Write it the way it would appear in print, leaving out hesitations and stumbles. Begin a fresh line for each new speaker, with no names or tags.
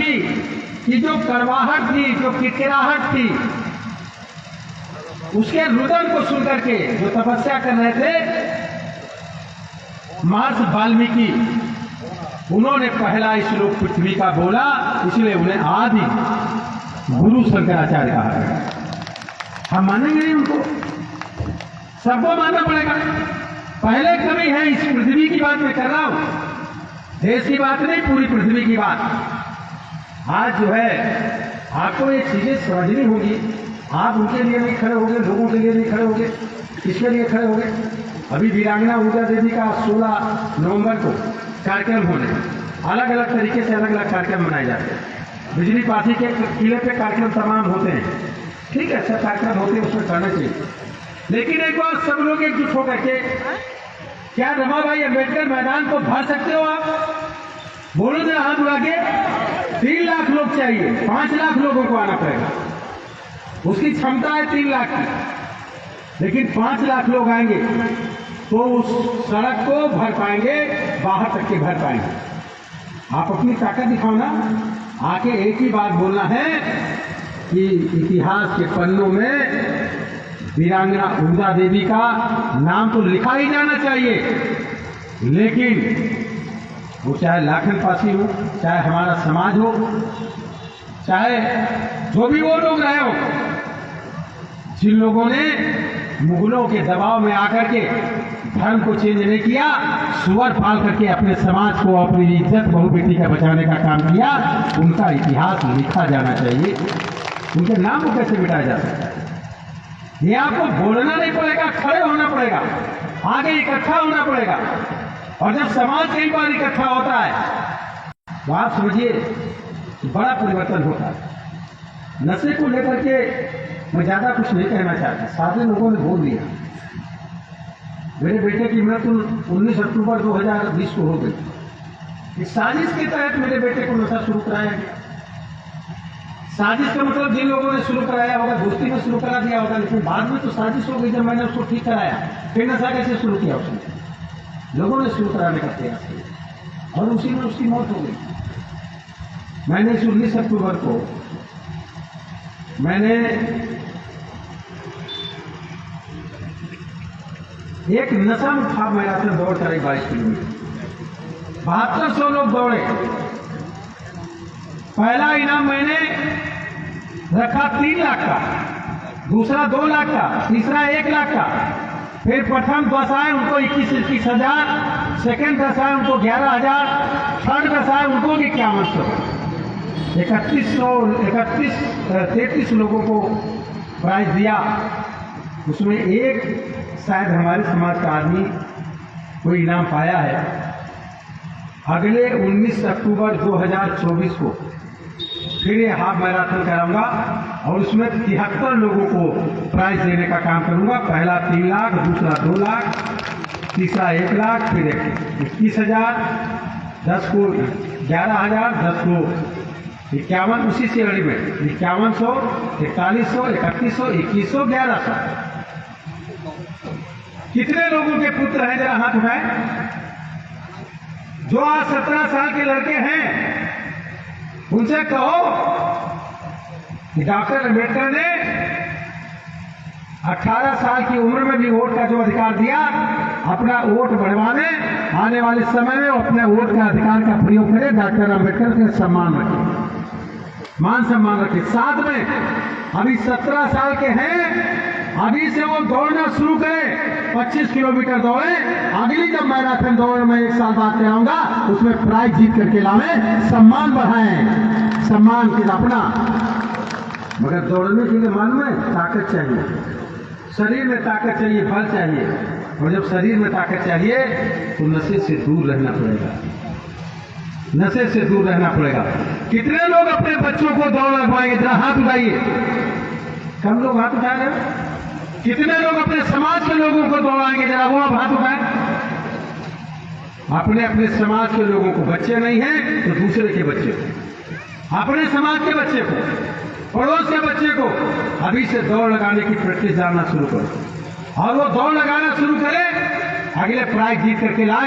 थी कि जो कड़वाहट थी, जो किरकिराहट थी, उसके रुदन को सुनकर के जो तपस्या कर रहे थे महर्षि वाल्मीकि, उन्होंने पहला श्लोक पृथ्वी का बोला, इसलिए उन्हें आदि गुरु शंकराचार्य कहा गया। हम मानेंगे नहीं उनको, सबको मानना पड़ेगा। पहले कवि है, इस पृथ्वी की बात मैं कर रहा हूं, देश की बात नहीं, पूरी पृथ्वी की बात। आज जो है आपको ये चीजें समझनी होगी। आप उनके लिए नहीं खड़े होंगे, लोगों के लिए नहीं खड़े होंगे, किसके लिए खड़े होंगे? अभी वीरांगना ऊर्जा देवी का 16 नवंबर को कार्यक्रम होने, अलग अलग तरीके से अलग अलग कार्यक्रम मनाए जाते हैं। बिजली पार्टी के किले पे कार्यक्रम तमाम होते हैं, ठीक है, सब कार्यक्रम होते हैं, उसमें करना चाहिए। लेकिन एक बार सब लोग एकजुट होकर के, क्या रमाबाई अम्बेडकर मैदान को भर सकते हो आप? बोलो जरा हाथ उड़ा के। 3 लाख लोग चाहिए, 5 लाख लोगों को आना पड़ेगा। उसकी क्षमता है 3 लाख की, लेकिन 5 लाख लोग आएंगे तो उस सड़क को भर पाएंगे, बाहर तक के भर पाएंगे। आप अपनी ताकत दिखाओ ना। आके एक ही बात बोलना है कि इतिहास के पन्नों में वीरांगना ऊर्जा देवी का नाम तो लिखा ही जाना चाहिए, लेकिन वो चाहे लाखन पासी हो, चाहे हमारा समाज हो, चाहे जो भी वो लोग रहे हो, जिन लोगों ने मुगलों के दबाव में आकर के धर्म को चेंज नहीं किया, सुअर पाल करके अपने समाज को, अपनी इज्जत बहु बेटी का बचाने का काम किया, उनका इतिहास लिखा जाना चाहिए। उनके नाम को कैसे मिटाया जा सकता है? ये आपको बोलना नहीं पड़ेगा, खड़े होना पड़ेगा, आगे इकट्ठा होना पड़ेगा। और जब समाज कई बार इकट्ठा होता है तो आप समझिए बड़ा परिवर्तन होता है। नशे को लेकर के मैं ज्यादा कुछ नहीं कहना चाहता, सारे लोगों ने बोल दिया। मेरे बेटे की मृत्यु 19 अक्टूबर 2020 को हो गई। इस साजिश के तहत मेरे बेटे को नशा शुरू कराया गया। साजिश का मतलब जिन लोगों ने शुरू कराया होगा, दोस्ती में शुरू करा दिया होगा, लेकिन बाद में तो साजिश हो गई। जब मैंने उसको ठीक कराया, फिर नशा कैसे शुरू किया? उसने लोगों ने शुरू कराने का प्रयास किया और उसी में उसकी मौत हो गई। मैंने इस 19 अक्टूबर को मैंने एक नशा मुक्त मैराथन दौड़ कराई 22 किलोमीटर, 7200 लोग दौड़े। पहला इनाम मैंने रखा 3 लाख का, दूसरा 2 लाख का, तीसरा 1 लाख का। फिर प्रथम 10 आए उनको 21 हजार, सेकेंड 10 आए उनको 11,000, थर्ड 10 आए उनको 5100। 33 लोगों को प्राइज दिया। उसमें एक शायद हमारे समाज का आदमी कोई इनाम पाया है। अगले 19 अक्टूबर 2024 को फिर ये हाफ मैराथन कराऊंगा और उसमें 73 लोगों को प्राइज देने का काम करूंगा। पहला 3 लाख, दूसरा 2 लाख, तीसरा 1 लाख, फिर 21,000, 10 को 11,000, 10 को 51, उसी श्रेणी में 5100, 4100, 3100, 2100, 1100। कितने लोगों के पुत्र हैं? जरा हाथ उठाएं। जो आज 17 साल के लड़के हैं उनसे कहो कि डॉक्टर अम्बेडकर ने 18 साल की उम्र में भी वोट का जो अधिकार दिया, अपना वोट बढ़वाने आने वाले समय में अपने वोट का अधिकार का प्रयोग करें। डॉक्टर अम्बेडकर के सम्मान रखें, मान सम्मान रखें। साथ में अभी 17 साल के हैं, अभी से वो दौड़ना शुरू करें, 25 किलोमीटर दौड़े। अगली जब मैराथन दौड़ मैं 1 साल बाद कराऊंगा, उसमें प्राइज जीत करके लावें, सम्मान बढ़ाएं, सम्मान के अपना। मगर दौड़ने के लिए मन में ताकत चाहिए, शरीर में ताकत चाहिए, बल चाहिए। और जब शरीर में ताकत चाहिए तो नशे से दूर रहना पड़ेगा, नशे से दूर रहना पड़ेगा। कितने लोग अपने बच्चों को दौड़ लगवाएंगे? जरा हाथ उठाइए। कम लोग हाथ उठा रहे। कितने लोग अपने समाज के लोगों को दौड़ाएंगे? जरा वो आप हाथ उठाएं। अपने अपने समाज के लोगों को, बच्चे नहीं हैं तो दूसरे के बच्चे को, अपने समाज के बच्चे को, पड़ोस के बच्चे को अभी से दौड़ लगाने की प्रैक्टिस डालना शुरू करो। और वो दौड़ लगाना शुरू करे, अगले प्राइज जीत करके लाए।